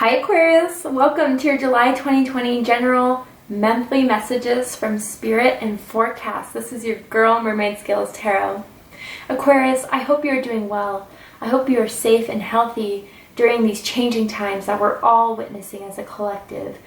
Hi Aquarius! Welcome to your July 2020 general monthly messages from Spirit and Forecast. This is your girl Mermaid Scales Tarot. Aquarius, I hope you're doing well. I hope you are safe and healthy during these changing times that we're all witnessing as a collective.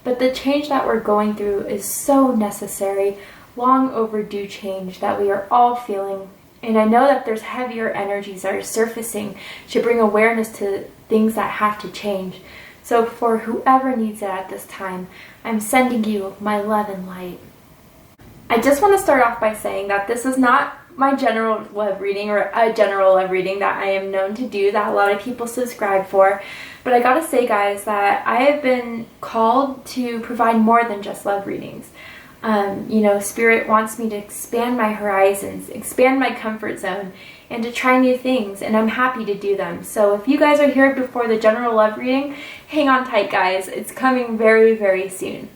But the change that we're going through is so necessary, long overdue change that we are all feeling. And I know that there's heavier energies that are surfacing to bring awareness to things that have to change. So for whoever needs it at this time, I'm sending you my love and light. I just want to start off by saying that this is not my general love reading or a general love reading that I am known to do, that a lot of people subscribe for. But I gotta say, guys, that I have been called to provide more than just love readings. Spirit wants me to expand my horizons, expand my comfort zone, and to try new things, and I'm happy to do them. So if you guys are here before the general love reading, hang on tight, guys. It's coming very, very soon.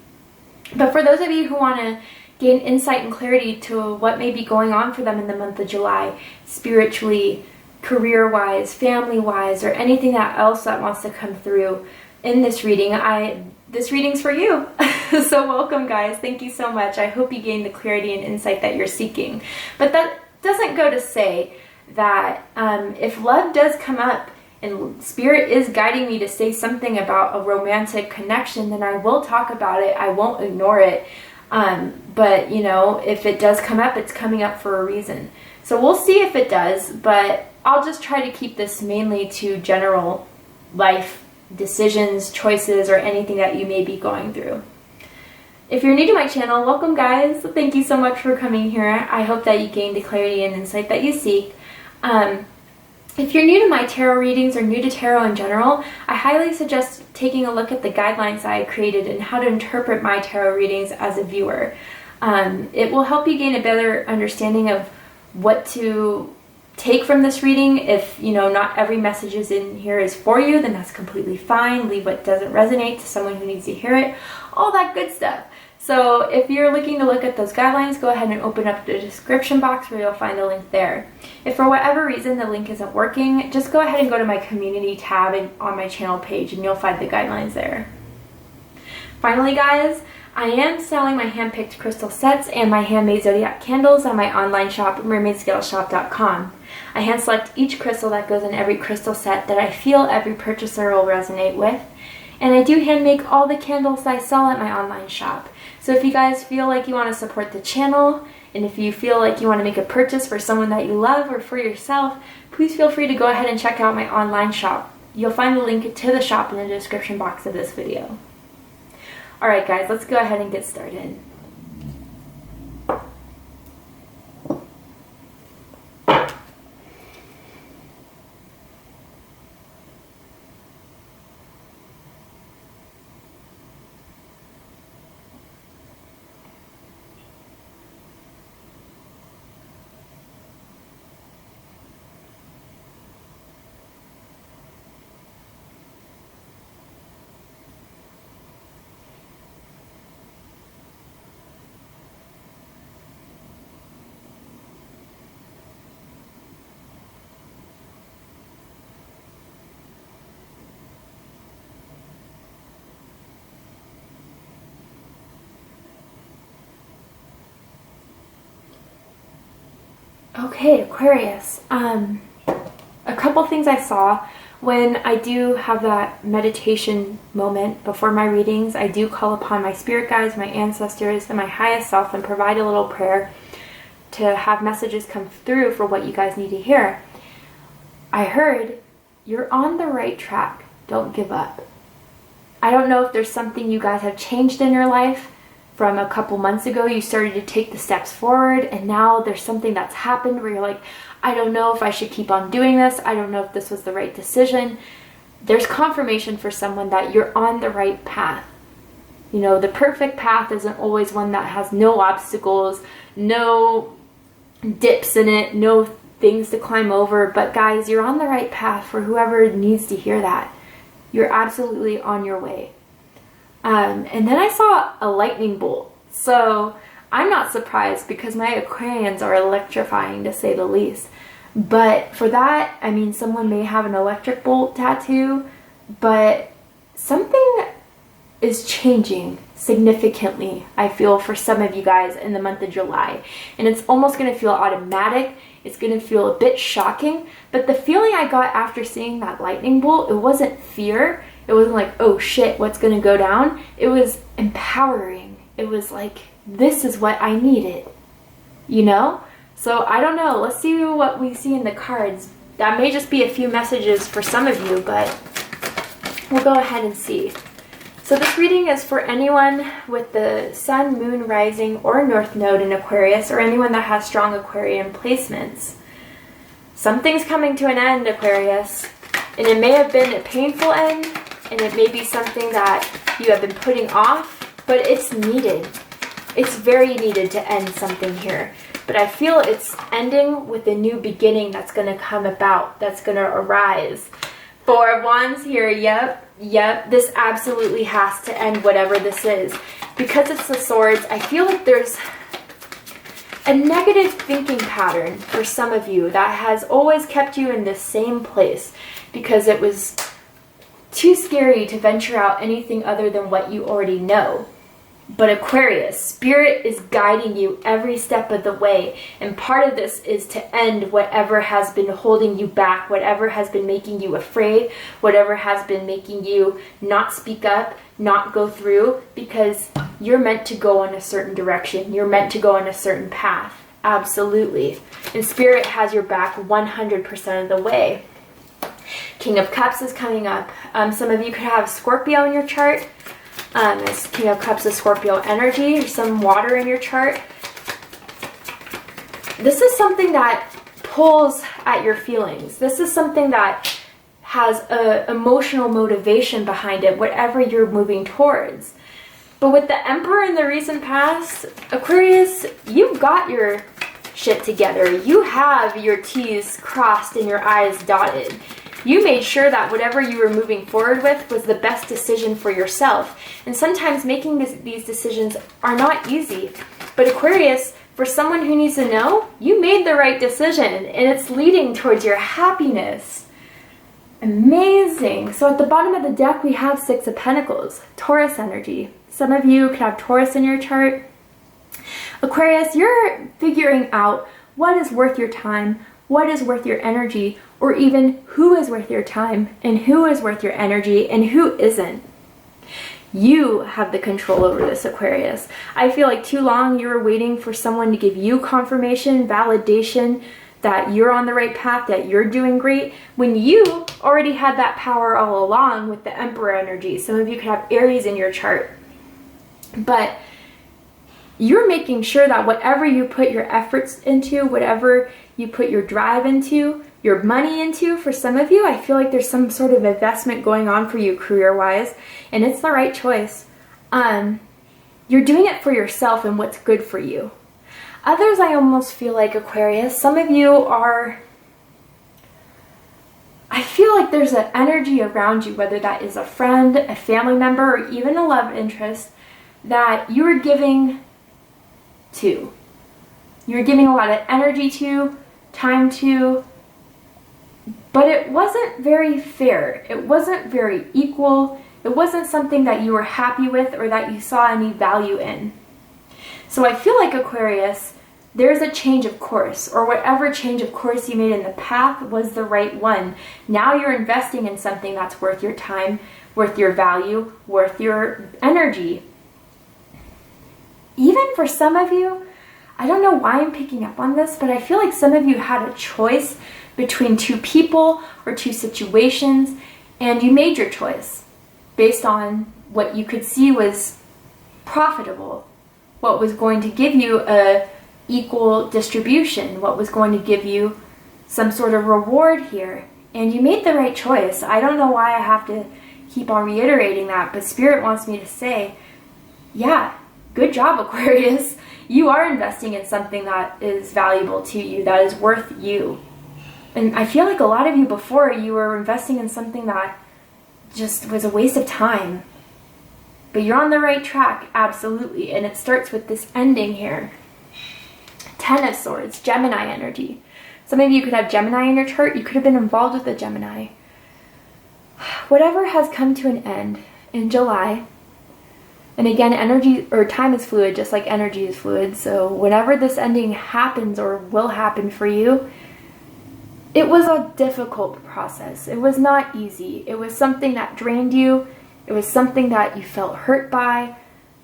But for those of you who want to gain insight and clarity to what may be going on for them in the month of July, spiritually, career-wise, family-wise, or anything else that wants to come through in this reading, this reading's for you. So welcome, guys. Thank you so much. I hope you gain the clarity and insight that you're seeking. But that doesn't go to say that if love does come up and Spirit is guiding me to say something about a romantic connection, then I will talk about it. I won't ignore it. But if it does come up, it's coming up for a reason. So we'll see if it does, but I'll just try to keep this mainly to general life decisions, choices, or anything that you may be going through. If you're new to my channel, welcome, guys. Thank you so much for coming here. I hope that you gain the clarity and insight that you seek. If you're new to my tarot readings or new to tarot in general, I highly suggest taking a look at the guidelines that I created and how to interpret my tarot readings as a viewer. It will help you gain a better understanding of what to take from this reading. If not every message is in here is for you, then that's completely fine. Leave what doesn't resonate to someone who needs to hear it. All that good stuff. So if you're looking to look at those guidelines, go ahead and open up the description box where you'll find a link there. If for whatever reason the link isn't working, just go ahead and go to my community tab on my channel page and you'll find the guidelines there. Finally, guys, I am selling my hand-picked crystal sets and my handmade zodiac candles on my online shop, mermaidscaleshop.com. I hand select each crystal that goes in every crystal set that I feel every purchaser will resonate with. And I do hand make all the candles that I sell at my online shop. So if you guys feel like you want to support the channel, and if you feel like you want to make a purchase for someone that you love or for yourself, please feel free to go ahead and check out my online shop. You'll find the link to the shop in the description box of this video. Alright guys, let's go ahead and get started. Okay, Aquarius, a couple things I saw when I do have that meditation moment before my readings. I do call upon my spirit guides, my ancestors, and my highest self and provide a little prayer to have messages come through for what you guys need to hear. I heard, you're on the right track. Don't give up. I don't know if there's something you guys have changed in your life. From a couple months ago, you started to take the steps forward, and now there's something that's happened where you're like, I don't know if I should keep on doing this. I don't know if this was the right decision. There's confirmation for someone that you're on the right path. The perfect path isn't always one that has no obstacles, no dips in it, no things to climb over. But guys, you're on the right path for whoever needs to hear that. You're absolutely on your way. And then I saw a lightning bolt. So I'm not surprised because my Aquarians are electrifying, to say the least. But for that, I mean, someone may have an electric bolt tattoo, but something is changing significantly, I feel, for some of you guys in the month of July. And it's almost going to feel automatic. It's going to feel a bit shocking. But the feeling I got after seeing that lightning bolt, it wasn't fear. It wasn't like, oh shit, what's going to go down? It was empowering. It was like, this is what I needed, you know? So I don't know. Let's see what we see in the cards. That may just be a few messages for some of you, but we'll go ahead and see. So this reading is for anyone with the Sun, Moon, Rising, or North Node in Aquarius, or anyone that has strong Aquarian placements. Something's coming to an end, Aquarius, and it may have been a painful end, and it may be something that you have been putting off, but it's needed. It's very needed to end something here. But I feel it's ending with a new beginning that's going to come about, that's going to arise. Four of Wands here, yep, this absolutely has to end, whatever this is. Because it's the Swords, I feel like there's a negative thinking pattern for some of you that has always kept you in the same place because it was too scary to venture out anything other than what you already know. But Aquarius, Spirit is guiding you every step of the way. And part of this is to end whatever has been holding you back, whatever has been making you afraid, whatever has been making you not speak up, not go through, because you're meant to go in a certain direction. You're meant to go on a certain path. Absolutely. And Spirit has your back 100% of the way. King of Cups is coming up. Some of you could have Scorpio in your chart. This King of Cups is Scorpio energy, or some water in your chart. This is something that pulls at your feelings. This is something that has an emotional motivation behind it, whatever you're moving towards. But with the Emperor in the recent past, Aquarius, you've got your shit together. You have your T's crossed and your I's dotted. You made sure that whatever you were moving forward with was the best decision for yourself. And sometimes making these decisions are not easy. But Aquarius, for someone who needs to know, you made the right decision and it's leading towards your happiness. Amazing. So at the bottom of the deck, we have Six of Pentacles, Taurus energy. Some of you could have Taurus in your chart. Aquarius, you're figuring out what is worth your time, what is worth your energy, or even who is worth your time and who is worth your energy and who isn't. You have the control over this, Aquarius. I feel like too long you were waiting for someone to give you confirmation, validation that you're on the right path, that you're doing great, when you already had that power all along with the Emperor energy. Some of you could have Aries in your chart. But you're making sure that whatever you put your efforts into, whatever you put your drive into, your money into, for some of you, I feel like there's some sort of investment going on for you career-wise, and it's the right choice. You're doing it for yourself and what's good for you. Others, I almost feel like, Aquarius, some of you are, I feel like there's an energy around you, whether that is a friend, a family member, or even a love interest, that you are giving to. You're giving a lot of energy to, time to, but it wasn't very fair. It wasn't very equal. It wasn't something that you were happy with or that you saw any value in. So I feel like, Aquarius, there's a change of course, or whatever change of course you made in the path was the right one. Now you're investing in something that's worth your time, worth your value, worth your energy. Even for some of you, I don't know why I'm picking up on this, but I feel like some of you had a choice between two people or two situations, and you made your choice based on what you could see was profitable, what was going to give you a equal distribution, what was going to give you some sort of reward here. And you made the right choice. I don't know why I have to keep on reiterating that, but Spirit wants me to say, yeah, good job, Aquarius. You are investing in something that is valuable to you, that is worth you. And I feel like a lot of you before, you were investing in something that just was a waste of time. But you're on the right track, absolutely. And it starts with this ending here. Ten of Swords, Gemini energy. Some of you could have Gemini in your chart. You could have been involved with a Gemini. whatever has come to an end in July, and again, energy or time is fluid, just like energy is fluid. So whenever this ending happens or will happen for you, it was a difficult process. It was not easy. It was something that drained you. It was something that you felt hurt by,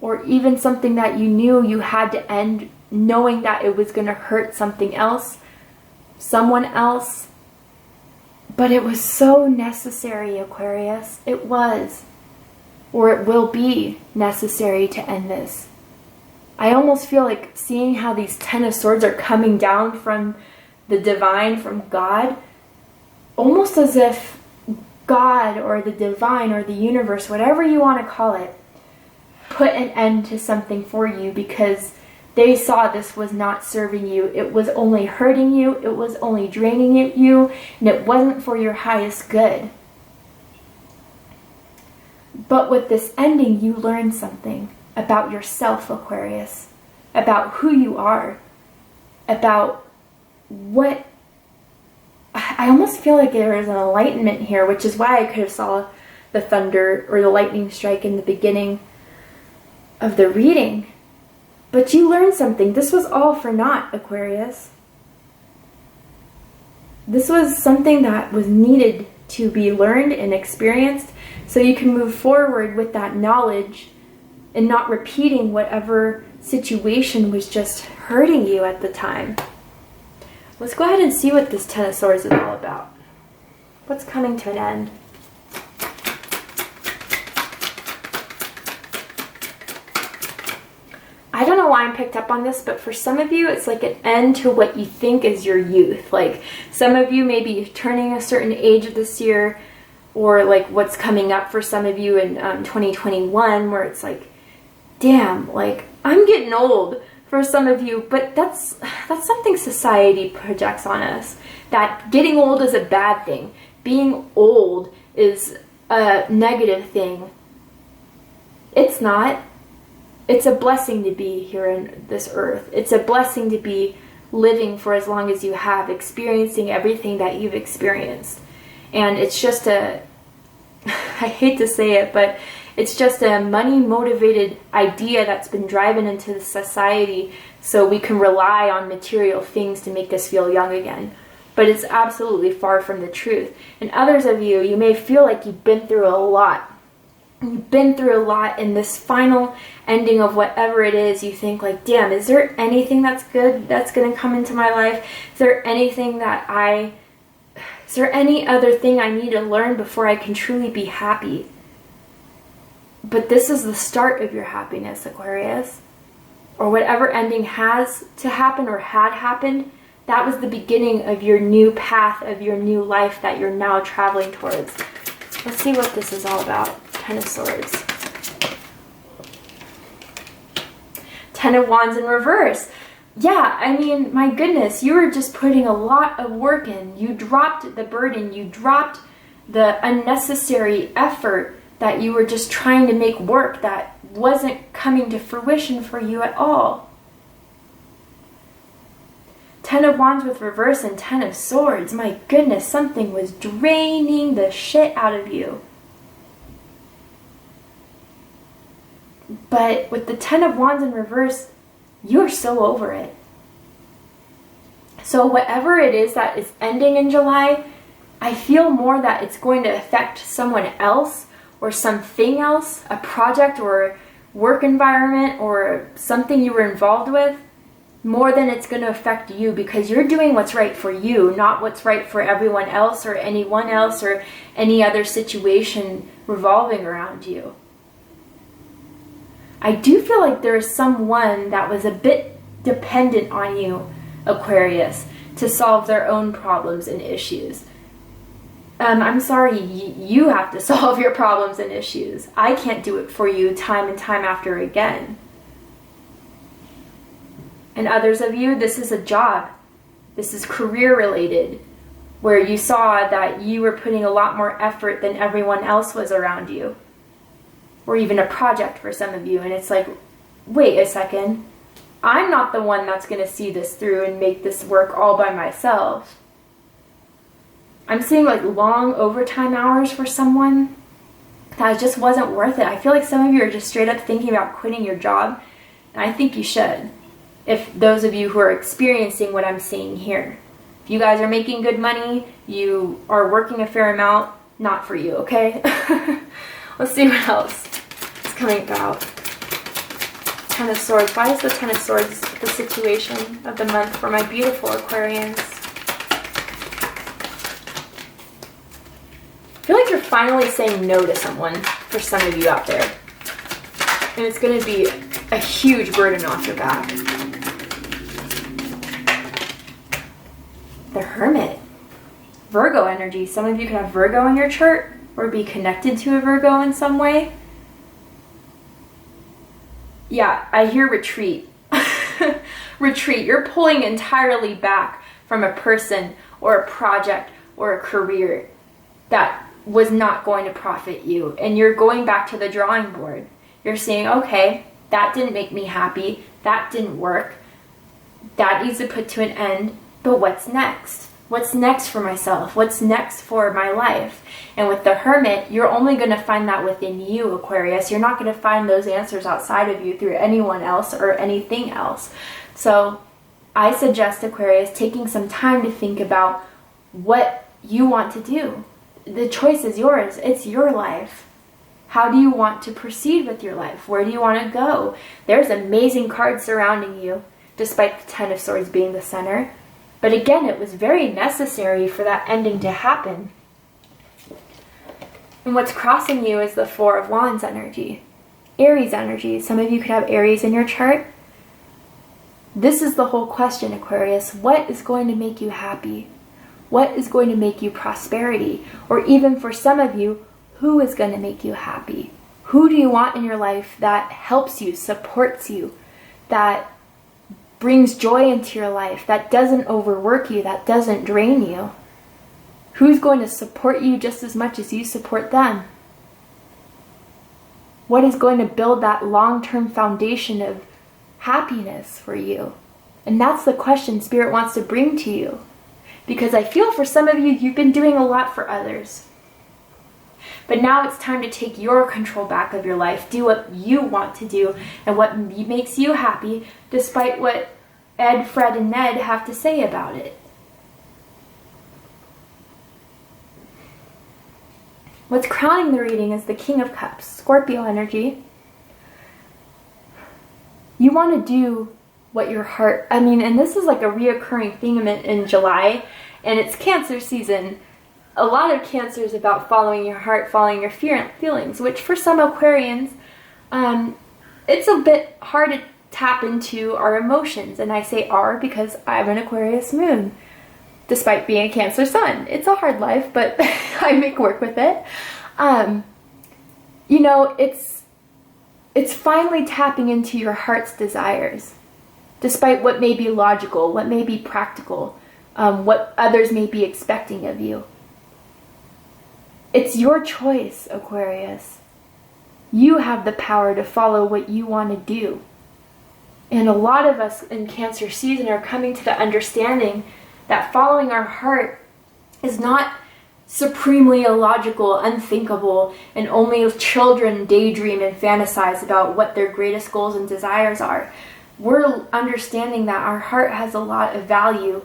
or even something that you knew you had to end, knowing that it was going to hurt something else, someone else. But it was so necessary, Aquarius. It was, or it will be necessary to end this. I almost feel like seeing how these 10 of Swords are coming down from the divine, from God, almost as if God or the divine or the universe, whatever you want to call it, put an end to something for you because they saw this was not serving you. It was only hurting you. It was only draining you, and it wasn't for your highest good. But with this ending, you learn something about yourself, Aquarius, about who you are, about what I almost feel like there is an enlightenment here, which is why I could have saw the thunder or the lightning strike in the beginning of the reading. But you learned something. This was all for naught, Aquarius. This was something that was needed to be learned and experienced so you can move forward with that knowledge and not repeating whatever situation was just hurting you at the time. Let's go ahead and see what this 10 of Swords is all about. What's coming to an end? I don't know why I'm picked up on this, but for some of you, it's like an end to what you think is your youth. Like some of you may be turning a certain age this year, or like what's coming up for some of you in 2021, where it's like, damn, like I'm getting old for some of you, but that's something society projects on us, that getting old is a bad thing. Being old is a negative thing. It's not. It's a blessing to be here in this earth. It's a blessing to be living for as long as you have, experiencing everything that you've experienced. And it's just I hate to say it, but it's just a money-motivated idea that's been driven into the society so we can rely on material things to make us feel young again. But it's absolutely far from the truth. And others of you, you may feel like you've been through a lot. You've been through a lot, in this final ending of whatever it is, you think like, damn, is there anything that's good that's going to come into my life? Is there anything is there any other thing I need to learn before I can truly be happy? But this is the start of your happiness, Aquarius. Or whatever ending has to happen or had happened, that was the beginning of your new path, of your new life that you're now traveling towards. Let's see what this is all about. 10 of Swords. 10 of Wands in reverse. Yeah, I mean, my goodness, you were just putting a lot of work in. You dropped the burden. You dropped the unnecessary effort that you were just trying to make work that wasn't coming to fruition for you at all. 10 of Wands with reverse and 10 of Swords. My goodness, something was draining the shit out of you. But with the 10 of Wands in reverse, you're so over it. So whatever it is that is ending in July, I feel more that it's going to affect someone else or something else, a project or work environment or something you were involved with, more than it's going to affect you, because you're doing what's right for you, not what's right for everyone else or anyone else or any other situation revolving around you. I do feel like there is someone that was a bit dependent on you, Aquarius, to solve their own problems and issues. I'm sorry, you have to solve your problems and issues. I can't do it for you time and time after again. And others of you, this is a job. This is career related, where you saw that you were putting a lot more effort than everyone else was around you. Or even a project for some of you, and it's like, wait a second, I'm not the one that's going to see this through and make this work all by myself. I'm seeing like long overtime hours for someone that just wasn't worth it. I feel like some of you are just straight up thinking about quitting your job, and I think you should. If those of you who are experiencing what I'm seeing here, if you guys are making good money, you are working a fair amount, not for you, okay? Let's see what else is coming about. Ten of Swords. Why is the Ten of Swords the situation of the month for my beautiful Aquarians? I feel like you're finally saying no to someone for some of you out there. And it's going to be a huge burden off your back. The Hermit. Virgo energy. Some of you could have Virgo in your chart or be connected to a Virgo in some way. Yeah, I hear retreat. Retreat. You're pulling entirely back from a person or a project or a career that was not going to profit you. And you're going back to the drawing board. You're saying, okay, that didn't make me happy. That didn't work. That needs to put to an end. But what's next? What's next for myself? What's next for my life? And with the Hermit, you're only going to find that within you, Aquarius. You're not going to find those answers outside of you through anyone else or anything else. So I suggest, Aquarius, taking some time to think about what you want to do. The choice is yours. It's your life. How do you want to proceed with your life? Where do you want to go? There's amazing cards surrounding you, despite the Ten of Swords being the center. But again, it was very necessary for that ending to happen. And what's crossing you is the Four of Wands energy. Aries energy. Some of you could have Aries in your chart. This is the whole question, Aquarius. What is going to make you happy? What is going to make you prosperity? Or even for some of you, who is going to make you happy? Who do you want in your life that helps you, supports you, that brings joy into your life, that doesn't overwork you, that doesn't drain you? Who's going to support you just as much as you support them? What is going to build that long-term foundation of happiness for you? And that's the question Spirit wants to bring to you. Because I feel for some of you, you've been doing a lot for others. But now it's time to take your control back of your life. Do what you want to do and what makes you happy, despite what Ed, Fred, and Ned have to say about it. What's crowning the reading is the King of Cups, Scorpio energy. You want to do what your heart, and this is like a reoccurring theme in July, and it's Cancer season. A lot of Cancer is about following your heart, following your feelings, which for some Aquarians, it's a bit hard to tap into our emotions. And I say "are" because I'm an Aquarius moon, despite being a Cancer sun. It's a hard life, but I make work with it. It's finally tapping into your heart's desires, despite what may be logical, what may be practical, what others may be expecting of you. It's your choice, Aquarius. You have the power to follow what you want to do. And a lot of us in Cancer season are coming to the understanding that following our heart is not supremely illogical, unthinkable, and only children daydream and fantasize about what their greatest goals and desires are. We're understanding that our heart has a lot of value.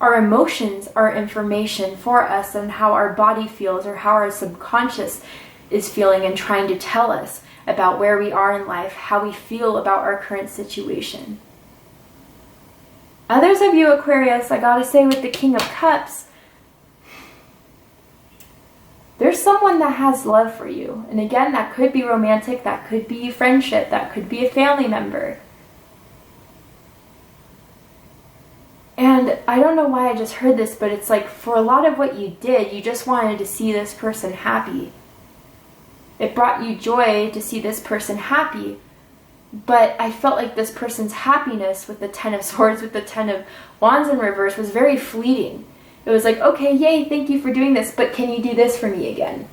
Our emotions are information for us and how our body feels or how our subconscious is feeling and trying to tell us about where we are in life, how we feel about our current situation. Others of you, Aquarius, I gotta say with the King of Cups, there's someone that has love for you. And again, that could be romantic, that could be friendship, that could be a family member. And I don't know why I just heard this, but it's like for a lot of what you did, you just wanted to see this person happy. It brought you joy to see this person happy. But I felt like this person's happiness with the Ten of Swords, with the Ten of Wands in reverse, was very fleeting. It was like, okay, yay, thank you for doing this, but can you do this for me again?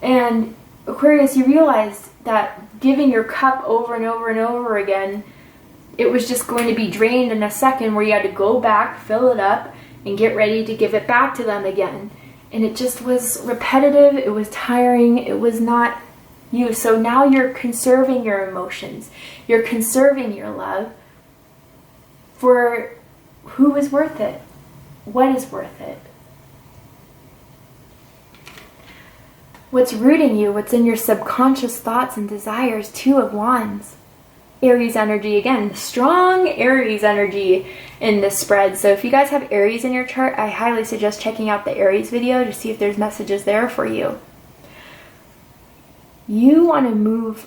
And Aquarius, you realized that giving your cup over and over and over again, it was just going to be drained in a second, where you had to go back, fill it up, and get ready to give it back to them again. And it just was repetitive, it was tiring, it was not you. So now you're conserving your emotions, you're conserving your love for who is worth it, what is worth it. What's rooting you, what's in your subconscious thoughts and desires. Two of Wands. Aries energy again, strong Aries energy in this spread. So if you guys have Aries in your chart, I highly suggest checking out the Aries video to see if there's messages there for you. You want to move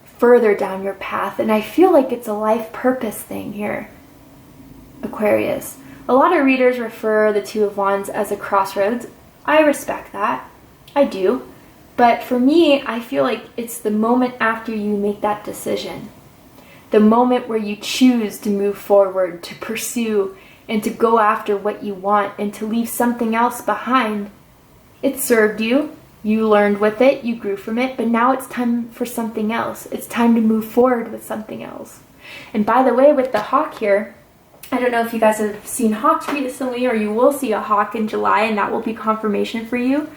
further down your path, and I feel like it's a life purpose thing here, Aquarius. A lot of readers refer the Two of Wands as a crossroads. I respect that. I do. But for me, I feel like it's the moment after you make that decision. The moment where you choose to move forward, to pursue, and to go after what you want, and to leave something else behind. It served you. You learned with it. You grew from it. But now it's time for something else. It's time to move forward with something else. And by the way, with the hawk here, I don't know if you guys have seen hawks recently, or you will see a hawk in July, and that will be confirmation for you.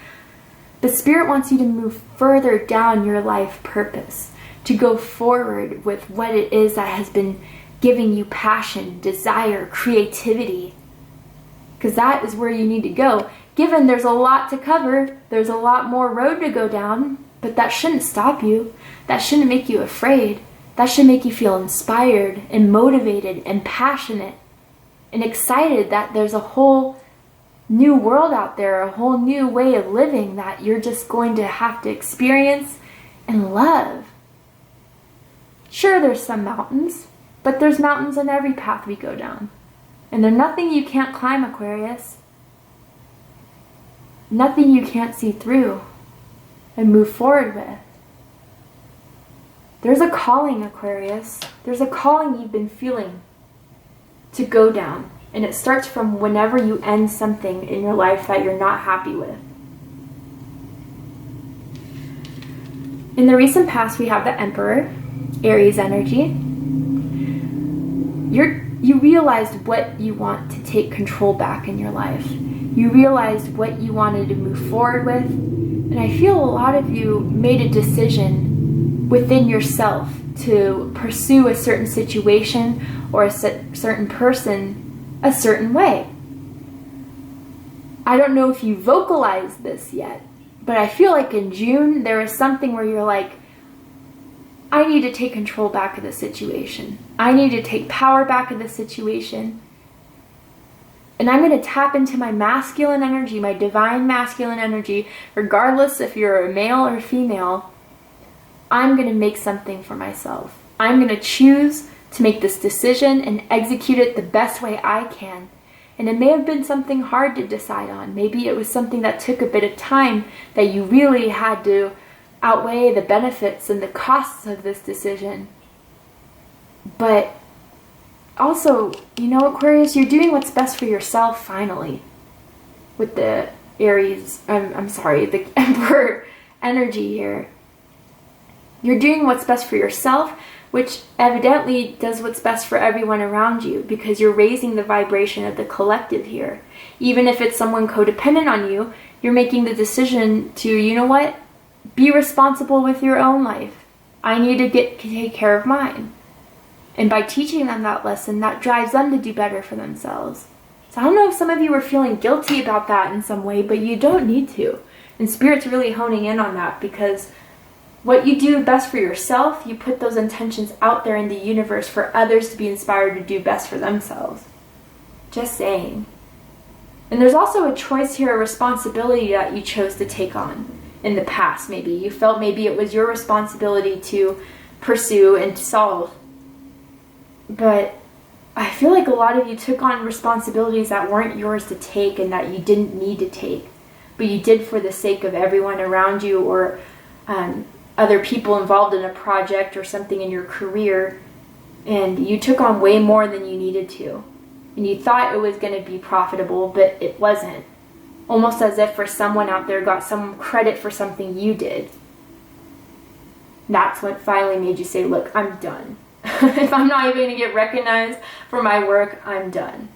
The Spirit wants you to move further down your life purpose, to go forward with what it is that has been giving you passion, desire, creativity. Because that is where you need to go. Given there's a lot to cover, there's a lot more road to go down, but that shouldn't stop you. That shouldn't make you afraid. That should make you feel inspired and motivated and passionate and excited that there's a whole new world out there, a whole new way of living that you're just going to have to experience and love. Sure, there's some mountains, but there's mountains in every path we go down. And there's nothing you can't climb, Aquarius. Nothing you can't see through and move forward with. There's a calling, Aquarius. There's a calling you've been feeling to go down. And it starts from whenever you end something in your life that you're not happy with. In the recent past, we have the Emperor, Aries energy. You realized what you want to take control back in your life. You realized what you wanted to move forward with. And I feel a lot of you made a decision within yourself to pursue a certain situation or a certain person a certain way. I don't know if you vocalized this yet, but I feel like in June there is something where you're like, I need to take control back of the situation. I need to take power back of the situation. And I'm going to tap into my masculine energy, my divine masculine energy, regardless if you're a male or female. I'm going to make something for myself. I'm going to choose to make this decision and execute it the best way I can. And it may have been something hard to decide on. Maybe it was something that took a bit of time, that you really had to outweigh the benefits and the costs of this decision. But also, you know, Aquarius, you're doing what's best for yourself finally. With the the Emperor energy here. You're doing what's best for yourself, which evidently does what's best for everyone around you, because you're raising the vibration of the collective here. Even if it's someone codependent on you, you're making the decision to, you know what, be responsible with your own life. I need to take care of mine. And by teaching them that lesson, that drives them to do better for themselves. So I don't know if some of you are feeling guilty about that in some way, but you don't need to. And Spirit's really honing in on that, because what you do best for yourself, you put those intentions out there in the universe for others to be inspired to do best for themselves. Just saying. And there's also a choice here, a responsibility that you chose to take on in the past. Maybe you felt maybe it was your responsibility to pursue and to solve. But I feel like a lot of you took on responsibilities that weren't yours to take and that you didn't need to take, but you did for the sake of everyone around you, or other people involved in a project or something in your career, and you took on way more than you needed to. And you thought it was going to be profitable, but it wasn't. Almost as if for someone out there got some credit for something you did. That's what finally made you say, look, I'm done. If I'm not even going to get recognized for my work, I'm done.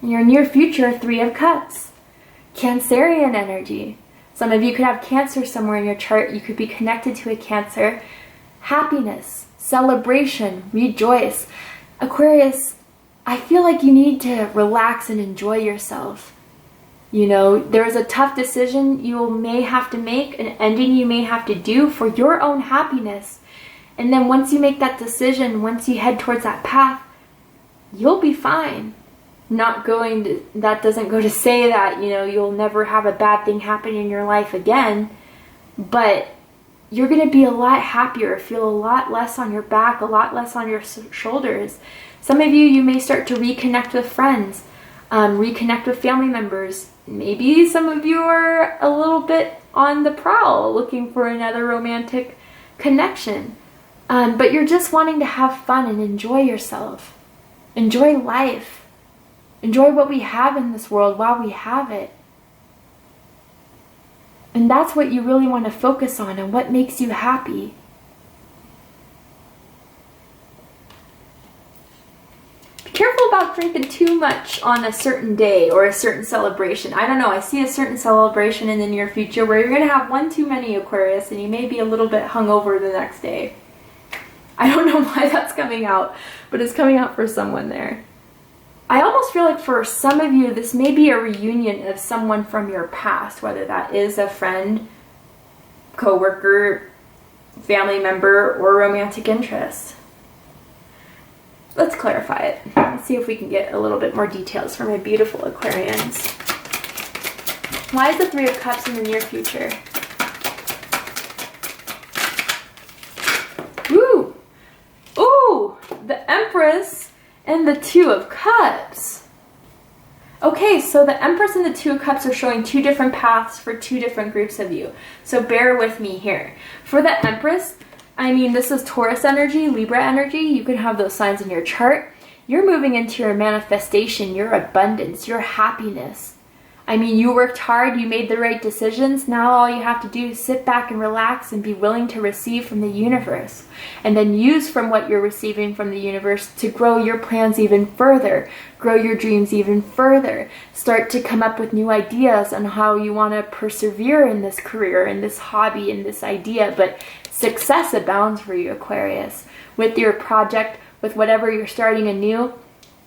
In your near future, 3 of Cups. Cancerian energy. Some of you could have Cancer somewhere in your chart. You could be connected to a Cancer. Happiness, celebration, rejoice. Aquarius, I feel like you need to relax and enjoy yourself. You know, there is a tough decision you may have to make, an ending you may have to do for your own happiness. And then once you make that decision, once you head towards that path, you'll be fine. That doesn't go to say that, you know, you'll never have a bad thing happen in your life again, but you're going to be a lot happier, feel a lot less on your back, a lot less on your shoulders. Some of you may start to reconnect with friends, reconnect with family members. Maybe some of you are a little bit on the prowl looking for another romantic connection. But you're just wanting to have fun and enjoy yourself. Enjoy life. Enjoy what we have in this world while we have it. And that's what you really want to focus on and what makes you happy. Be careful about drinking too much on a certain day or a certain celebration. I don't know, I see a certain celebration in the near future where you're going to have one too many, Aquarius, and you may be a little bit hungover the next day. I don't know why that's coming out, but it's coming out for someone there. I almost feel like for some of you, this may be a reunion of someone from your past, whether that is a friend, coworker, family member, or romantic interest. Let's clarify it. Let's see if we can get a little bit more details from my beautiful Aquarians. Why is the 3 of Cups in the near future? Ooh! Ooh! The Empress and the 2 of Cups. Okay, so the Empress and the 2 of Cups are showing 2 different paths for 2 different groups of you. So bear with me here. For the Empress, I mean, this is Taurus energy, Libra energy. You can have those signs in your chart. You're moving into your manifestation, your abundance, your happiness. I mean, you worked hard, you made the right decisions. Now all you have to do is sit back and relax and be willing to receive from the universe. And then use from what you're receiving from the universe to grow your plans even further, grow your dreams even further. Start to come up with new ideas on how you want to persevere in this career, in this hobby, in this idea. But success abounds for you, Aquarius. With your project, with whatever you're starting anew,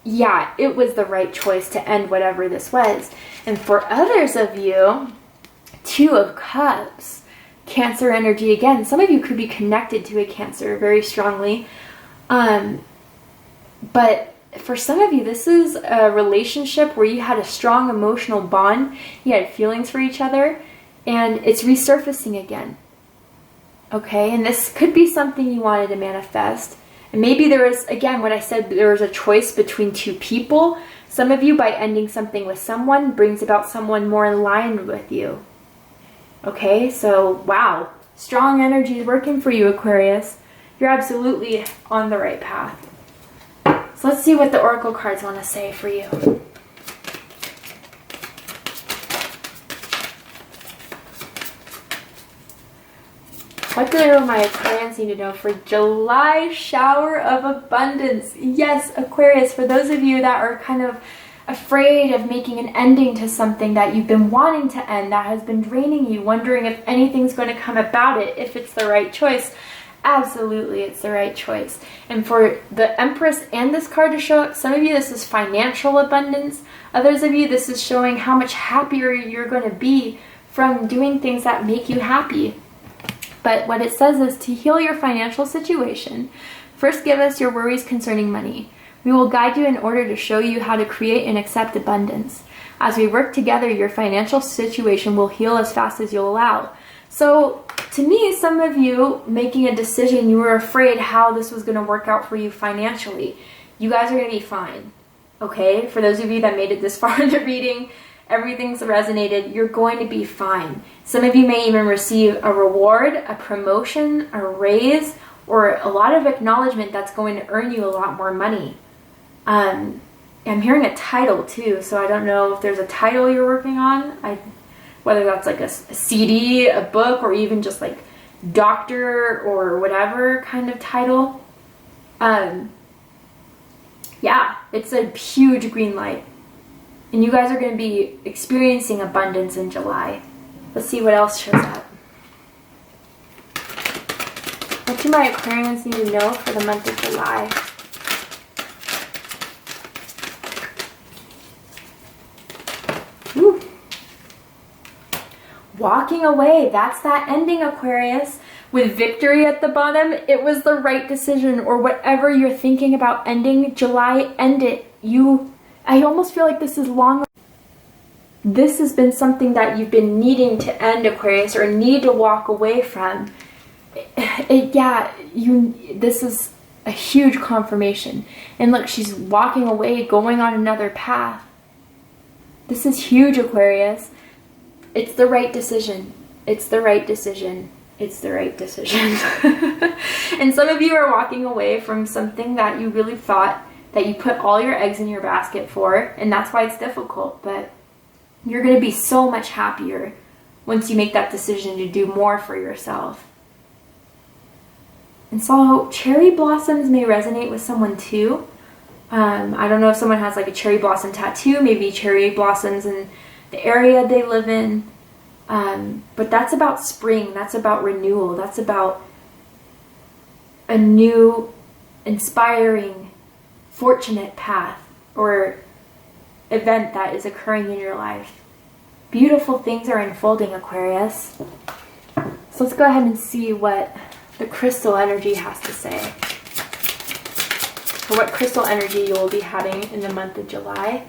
yeah, it was the right choice to end whatever this was. And for others of you, 2 of Cups, Cancer energy again. Some of you could be connected to a Cancer very strongly. But for some of you, this is a relationship where you had a strong emotional bond. You had feelings for each other, and it's resurfacing again. Okay, and this could be something you wanted to manifest. And maybe there was, again, what I said, there was a choice between 2 people. Some of you, by ending something with someone, brings about someone more in line with you. Okay, so wow, strong energy is working for you, Aquarius. You're absolutely on the right path. So let's see what the Oracle cards want to say for you. What do my Aquarians need to know for July shower of abundance? Yes, Aquarius, for those of you that are kind of afraid of making an ending to something that you've been wanting to end, that has been draining you, wondering if anything's going to come about it, if it's the right choice. Absolutely, it's the right choice. And for the Empress and this card to show up, some of you, this is financial abundance. Others of you, this is showing how much happier you're going to be from doing things that make you happy. But what it says is to heal your financial situation, first give us your worries concerning money. We will guide you in order to show you how to create and accept abundance. As we work together, your financial situation will heal as fast as you'll allow. So to me, some of you making a decision, you were afraid how this was going to work out for you financially. You guys are going to be fine. Okay? For those of you that made it this far in the reading, everything's resonated, you're going to be fine. Some of you may even receive a reward, a promotion, a raise, or a lot of acknowledgement that's going to earn you a lot more money. I'm hearing a title too, so I don't know if there's a title you're working on, whether that's like a CD, a book, or even just like doctor or whatever kind of title. Yeah, it's a huge green light. And you guys are going to be experiencing abundance in July. Let's see what else shows up. What do my Aquarians need to know for the month of July? Ooh. Walking away. That's that ending, Aquarius. With victory at the bottom, it was the right decision. Or whatever you're thinking about ending July, end it. I almost feel like this is long. This has been something that you've been needing to end, Aquarius, or need to walk away from. This is a huge confirmation. And look, she's walking away, going on another path. This is huge, Aquarius. It's the right decision. It's the right decision. It's the right decision. And some of you are walking away from something that you really thought that you put all your eggs in your basket for, and that's why it's difficult. But you're going to be so much happier once you make that decision to do more for yourself. And so cherry blossoms may resonate with someone too. I don't know if someone has like a cherry blossom tattoo, maybe cherry blossoms in the area they live in. But that's about spring. That's about renewal. That's about a new, inspiring, fortunate path or event that is occurring in your life. Beautiful things are unfolding, Aquarius. So let's go ahead and see what the crystal energy has to say. Or what crystal energy you will be having in the month of July.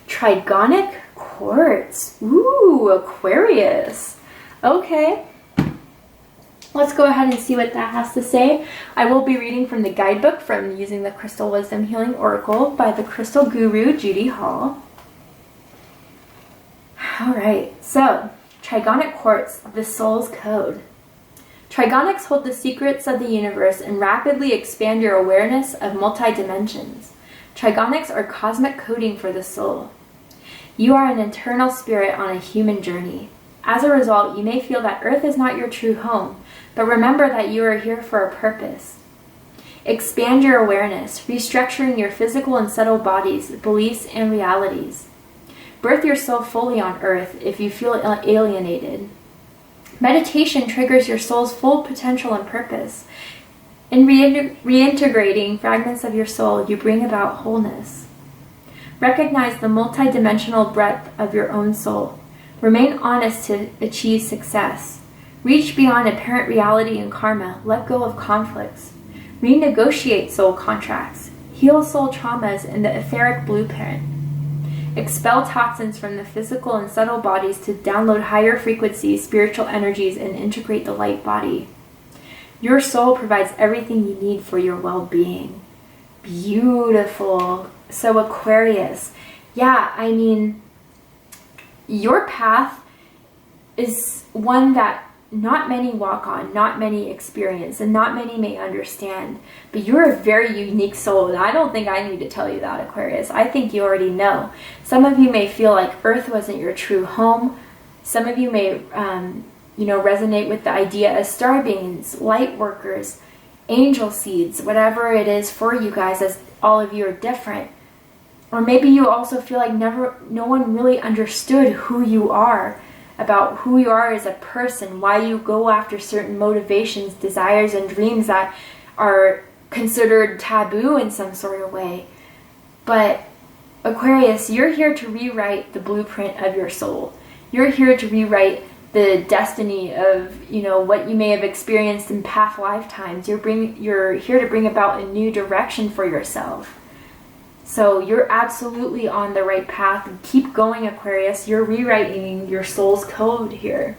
Trigonic quartz. Ooh, Aquarius. Okay. Let's go ahead and see what that has to say. I will be reading from the guidebook from Using the Crystal Wisdom Healing Oracle by the Crystal Guru, Judy Hall. Alright, so Trigonic quartz, the soul's code. Trigonics hold the secrets of the universe and rapidly expand your awareness of multi-dimensions. Trigonics are cosmic coding for the soul. You are an internal spirit on a human journey. As a result, you may feel that Earth is not your true home, but remember that you are here for a purpose. Expand your awareness, restructuring your physical and subtle bodies, beliefs, and realities. Birth your soul fully on Earth if you feel alienated. Meditation triggers your soul's full potential and purpose. In reintegrating fragments of your soul, you bring about wholeness. Recognize the multidimensional breadth of your own soul. Remain honest to achieve success. Reach beyond apparent reality and karma. Let go of conflicts. Renegotiate soul contracts. Heal soul traumas in the etheric blueprint. Expel toxins from the physical and subtle bodies to download higher frequency spiritual energies and integrate the light body. Your soul provides everything you need for your well-being. Beautiful. So Aquarius, yeah, I mean, your path is one that not many walk on, not many experience, and not many may understand. But you're a very unique soul, and I don't think I need to tell you that, Aquarius. I think you already know. Some of you may feel like Earth wasn't your true home. Some of you may, resonate with the idea of star beings, light workers, angel seeds, whatever it is for you guys, as all of you are different. Or maybe you also feel like no one really understood who you are, about who you are as a person, why you go after certain motivations, desires, and dreams that are considered taboo in some sort of way. But Aquarius, you're here to rewrite the blueprint of your soul. You're here to rewrite the destiny of, what you may have experienced in past lifetimes. You're here to bring about a new direction for yourself. So you're absolutely on the right path. Keep going, Aquarius. You're rewriting your soul's code here.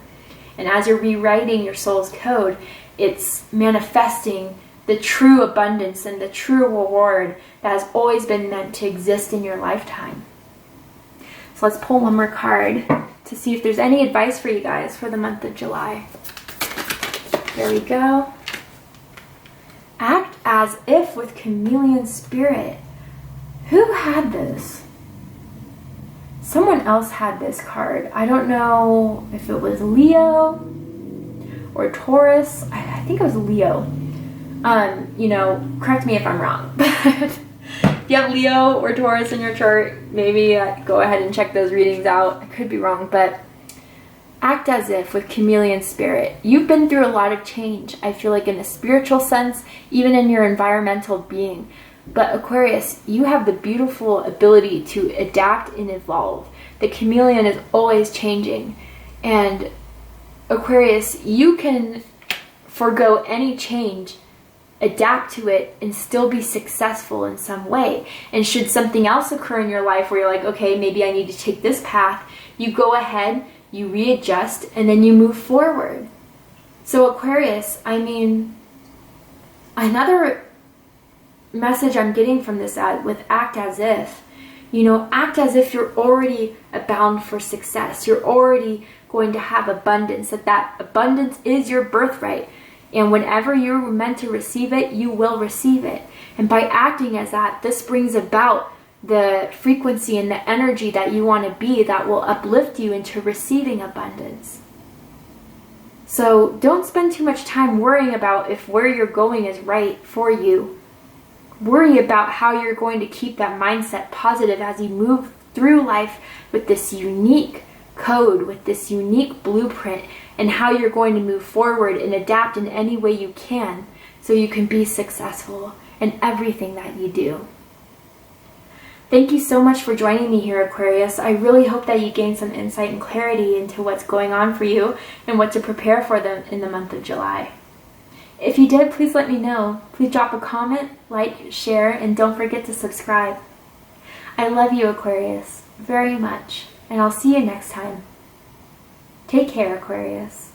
And as you're rewriting your soul's code, it's manifesting the true abundance and the true reward that has always been meant to exist in your lifetime. So let's pull one more card to see if there's any advice for you guys for the month of July. There we go. Act as if with chameleon spirit. Who had this? Someone else had this card. I don't know if it was Leo or Taurus. I think it was Leo. Correct me if I'm wrong. But If you have Leo or Taurus in your chart, maybe go ahead and check those readings out. I could be wrong, but act as if with chameleon spirit. You've been through a lot of change, I feel like, in a spiritual sense, even in your environmental being. But Aquarius, you have the beautiful ability to adapt and evolve. The chameleon is always changing. And Aquarius, you can forego any change, adapt to it, and still be successful in some way. And should something else occur in your life where you're like, okay, maybe I need to take this path, you go ahead, you readjust, and then you move forward. So Aquarius, I mean, another message I'm getting from this ad with act as if, act as if you're already bound for success. You're already going to have abundance, that abundance is your birthright. And whenever you're meant to receive it, you will receive it. And by acting as that, this brings about the frequency and the energy that you want to be that will uplift you into receiving abundance. So don't spend too much time worrying about if where you're going is right for you. Worry about how you're going to keep that mindset positive as you move through life with this unique code, with this unique blueprint, and how you're going to move forward and adapt in any way you can so you can be successful in everything that you do. Thank you so much for joining me here, Aquarius. I really hope that you gained some insight and clarity into what's going on for you and what to prepare for them in the month of July. If you did, please let me know. Please drop a comment, like, share, and don't forget to subscribe. I love you, Aquarius, very much, and I'll see you next time. Take care, Aquarius.